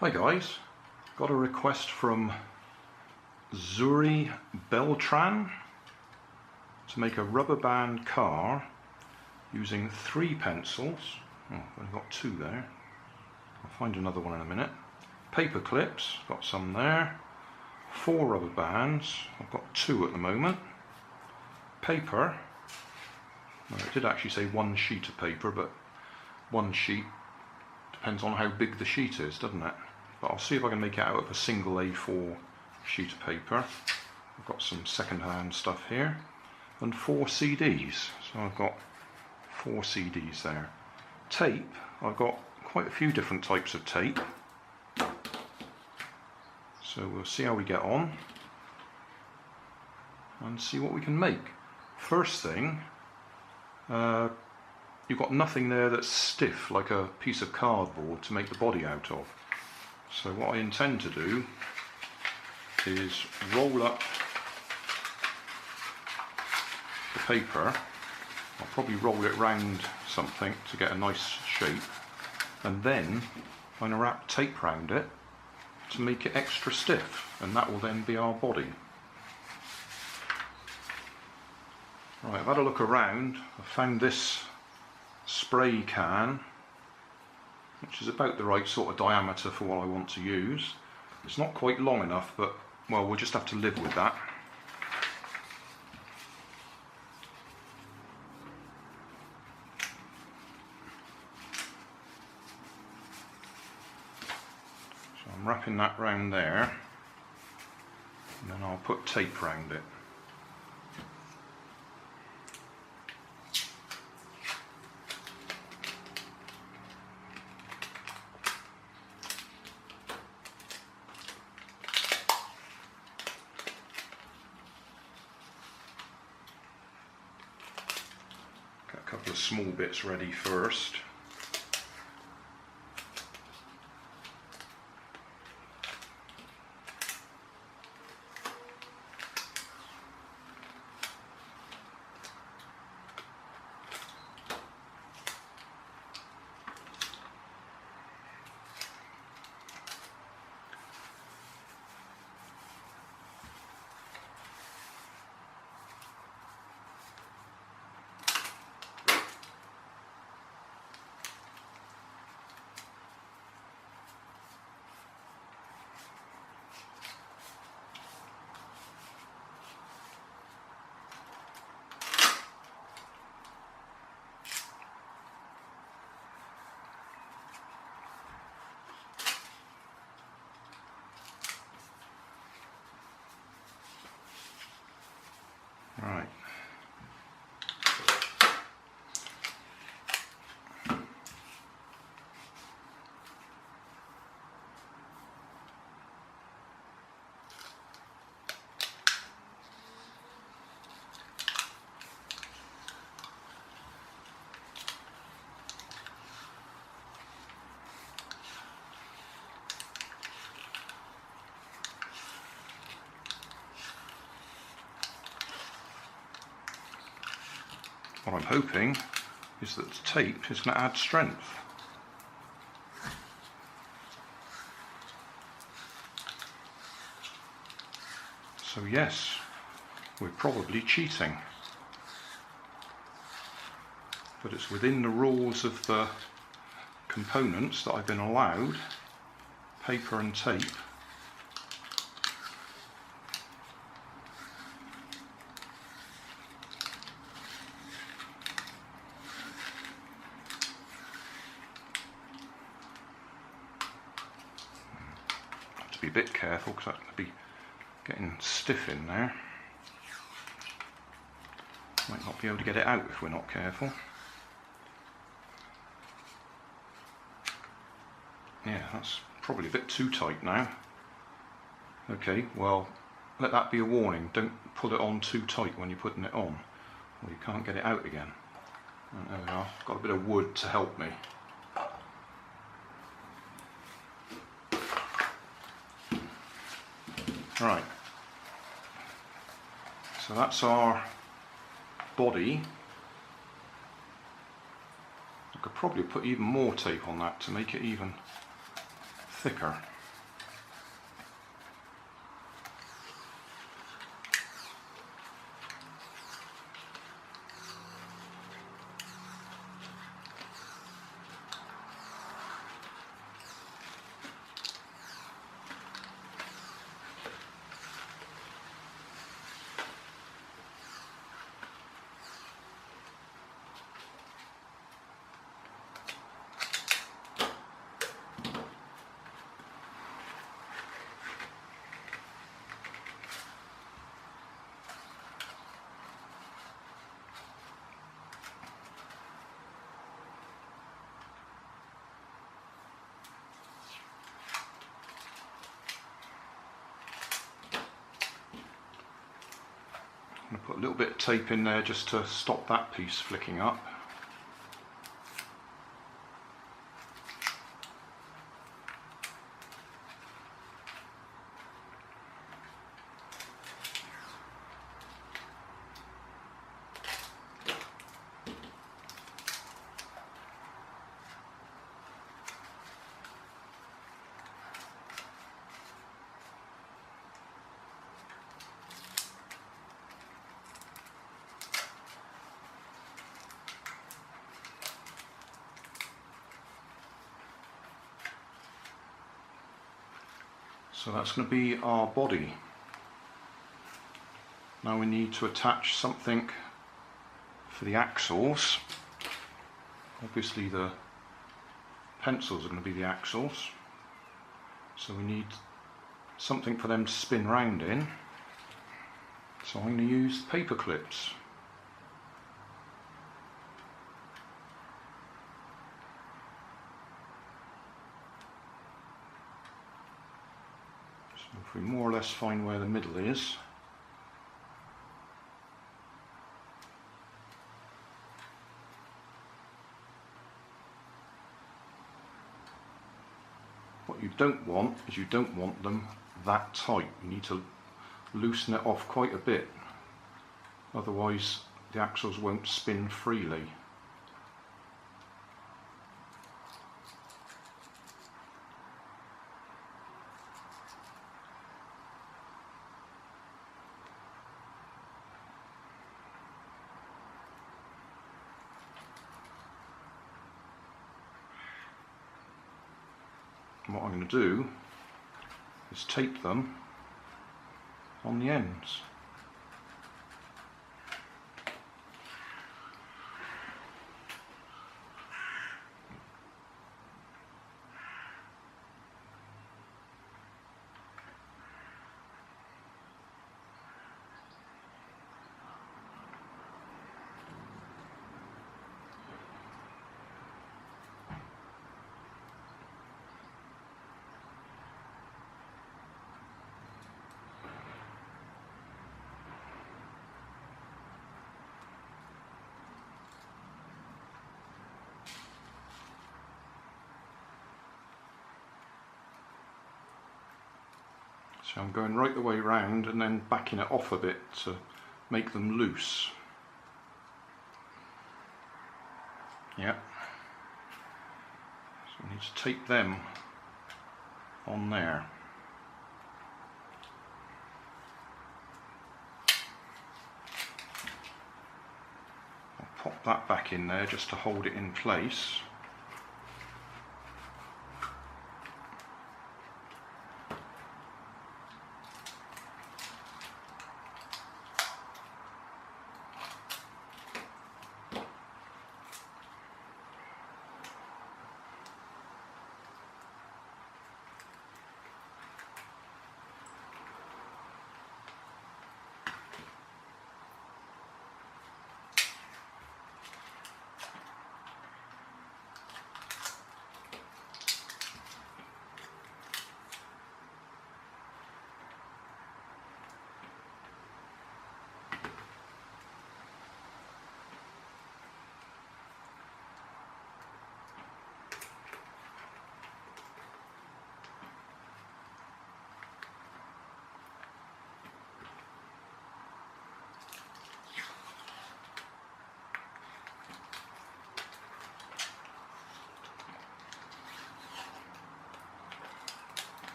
Hi guys, got a request from Zuri Beltran to make a rubber band car using 3 pencils. Oh, I've only got 2 there. I'll find another one in a minute. Paper clips, got some there. 4 rubber bands, I've got 2 at the moment. Paper, well, it did actually say 1 sheet of paper, but 1 sheet depends on how big the sheet is, doesn't it? But I'll see if I can make it out of a single A4 sheet of paper. I've got some second-hand stuff here, and 4 CDs. So I've got 4 CDs there. Tape, I've got quite a few different types of tape. So we'll see how we get on and see what we can make. First thing, you've got nothing there that's stiff like a piece of cardboard to make the body out of. So what I intend to do is roll up the paper. I'll probably roll it round something to get a nice shape, and then I'm going to wrap tape round it to make it extra stiff, and that will then be our body. Right, I've had a look around. I found this spray can, which is about the right sort of diameter for what I want to use. It's not quite long enough, but well, we'll just have to live with that. So I'm wrapping that round there, and then I'll put tape round it. Got a couple of small bits ready first. Right. What I'm hoping is that the tape is going to add strength. So yes, we're probably cheating, but it's within the rules of the components that I've been allowed, paper and tape. Be a bit careful because that's going to be getting stiff in there. Might not be able to get it out if we're not careful. Yeah, that's probably a bit too tight now. Okay, well, let that be a warning. Don't pull it on too tight when you're putting it on, or you can't get it out again. And there we are. Got a bit of wood to help me. Right, so that's our body. I could probably put even more tape on that to make it even thicker. I'm going to put a little bit of tape in there just to stop that piece flicking up. So that's going to be our body. Now we need to attach something for the axles. Obviously the pencils are going to be the axles, so we need something for them to spin round in. So I'm going to use paper clips. So if we more or less find where the middle is, what you don't want is you don't want them that tight. You need to loosen it off quite a bit, otherwise the axles won't spin freely. And what I'm going to do is tape them on the ends. So I'm going right the way round and then backing it off a bit to make them loose. Yep. So we need to tape them on there. I'll pop that back in there just to hold it in place.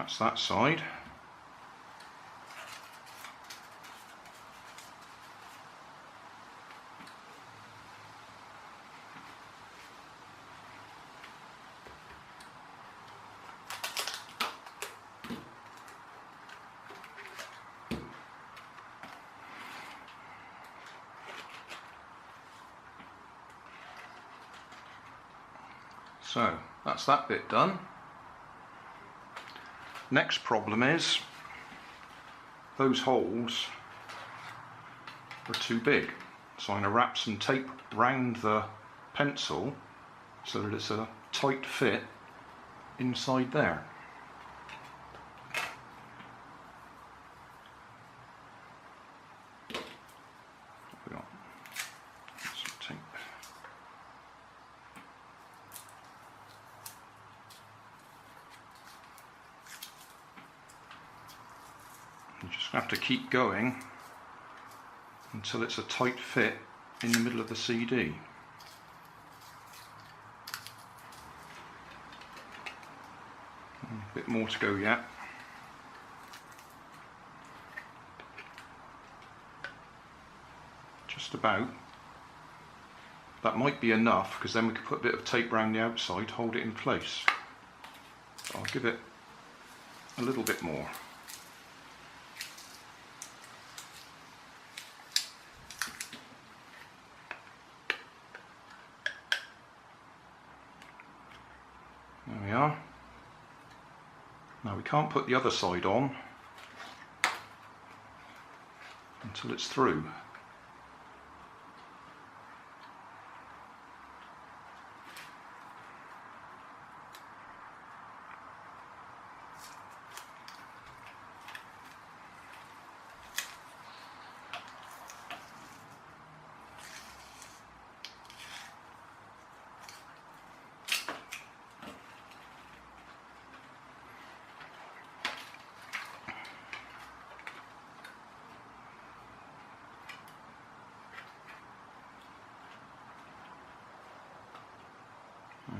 That's that side. So that's that bit done. Next problem is those holes are too big, so I'm going to wrap some tape round the pencil so that it's a tight fit inside there. We got some tape. You just have to keep going until it's a tight fit in the middle of the CD. A bit more to go yet. Just about. That might be enough, because then we could put a bit of tape around the outside, hold it in place. So I'll give it a little bit more. There we are. Now we can't put the other side on until it's through.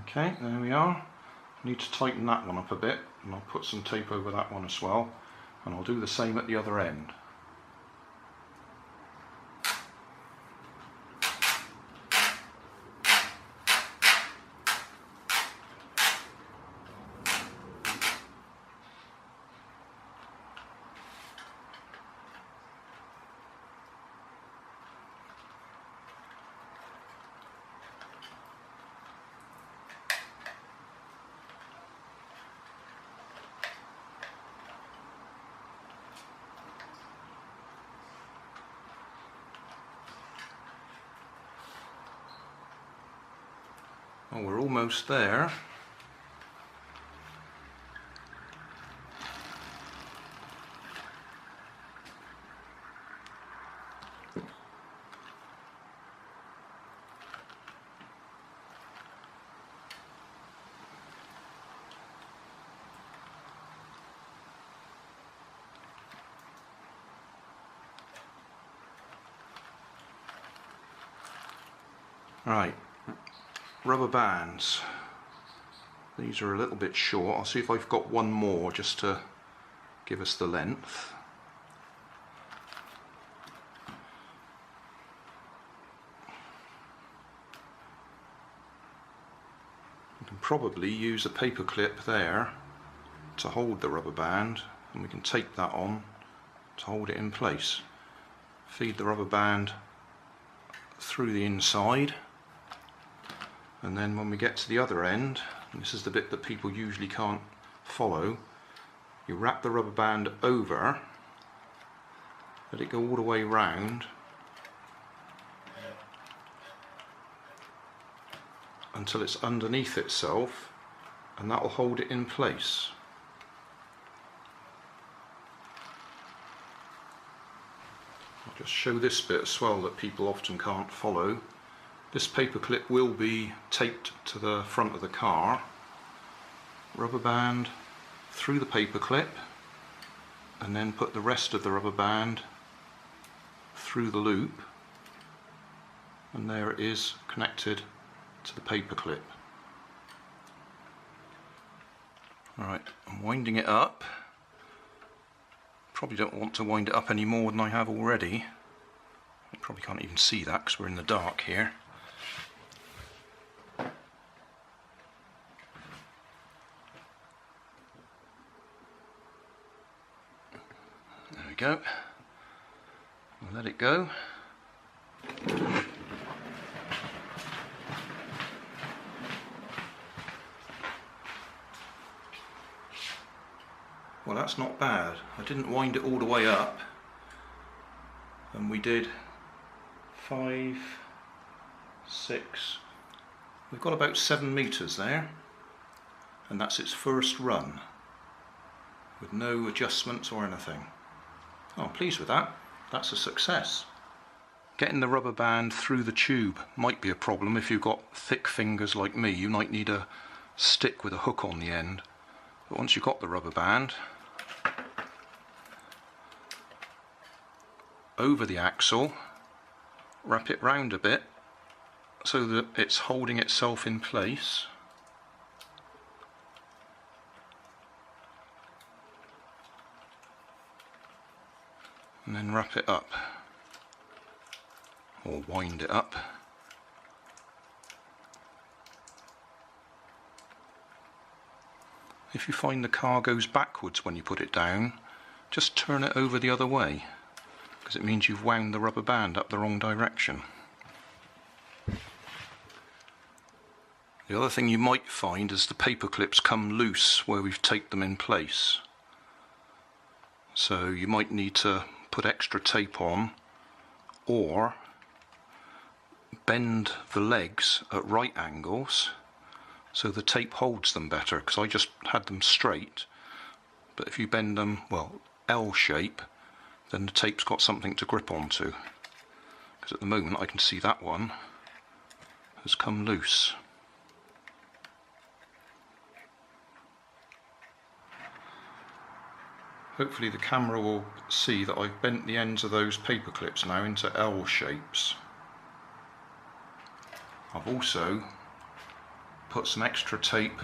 Okay, there we are. Need to tighten that one up a bit, and I'll put some tape over that one as well, and I'll do the same at the other end. Well, we're almost there. Right. Rubber bands. These are a little bit short. I'll see if I've got one more just to give us the length. You can probably use a paper clip there to hold the rubber band, and we can tape that on to hold it in place. Feed the rubber band through the inside, and then when we get to the other end, and this is the bit that people usually can't follow, you wrap the rubber band over, let it go all the way round until it's underneath itself, and that will hold it in place. I'll just show this bit as well that people often can't follow. This paper clip will be taped to the front of the car. Rubber band through the paper clip, and then put the rest of the rubber band through the loop, and there it is connected to the paper clip. Alright, I'm winding it up. Probably don't want to wind it up any more than I have already. You probably can't even see that because we're in the dark here. There we go. We'll let it go. Well, that's not bad. I didn't wind it all the way up, and we did 5, 6, we've got about 7 meters there, and that's its first run with no adjustments or anything. Oh, I'm pleased with that. That's a success. Getting the rubber band through the tube might be a problem if you've got thick fingers like me. You might need a stick with a hook on the end, but once you've got the rubber band over the axle, wrap it round a bit so that it's holding itself in place. And then wrap it up, or wind it up. If you find the car goes backwards when you put it down, just turn it over the other way, because it means you've wound the rubber band up the wrong direction. The other thing you might find is the paper clips come loose where we've taped them in place. So you might need to put extra tape on, or bend the legs at right angles so the tape holds them better, because I just had them straight, but if you bend them, well, L shape, then the tape's got something to grip onto, because at the moment I can see that one has come loose. Hopefully the camera will see that I've bent the ends of those paper clips now into L shapes. I've also put some extra tape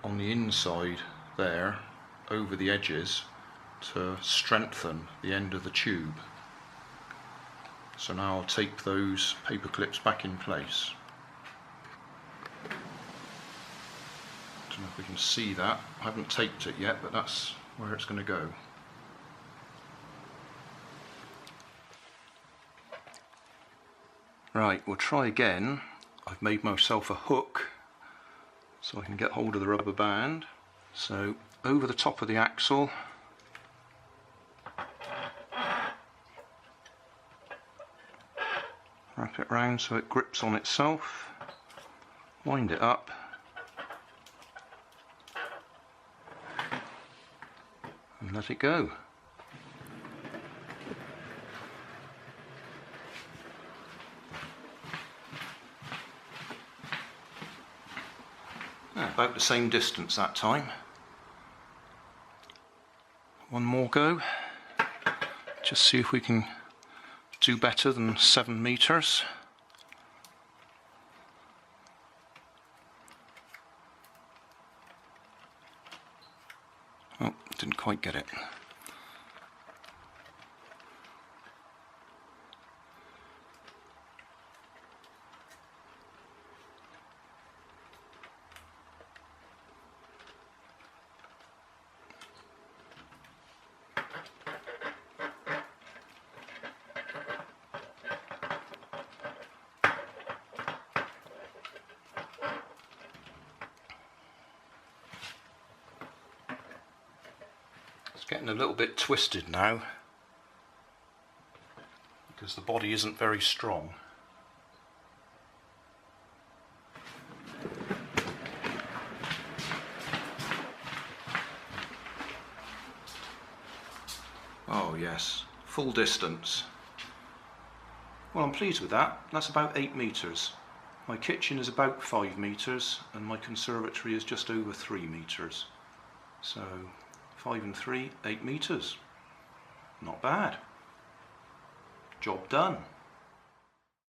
on the inside there over the edges to strengthen the end of the tube. So now I'll tape those paper clips back in place. I don't know if we can see that. I haven't taped it yet, but that's where it's going to go. Right, we'll try again. I've made myself a hook so I can get hold of the rubber band. So over the top of the axle, wrap it round so it grips on itself, wind it up, and let it go. About the same distance that time. One more go, just see if we can do better than 7 meters. Oh, didn't quite get it. It's getting a little bit twisted now because the body isn't very strong. Oh yes, full distance. Well, I'm pleased with that. That's about 8 meters. My kitchen is about 5 meters and my conservatory is just over 3 meters. So 5 and 3, 8 meters. Not bad. Job done.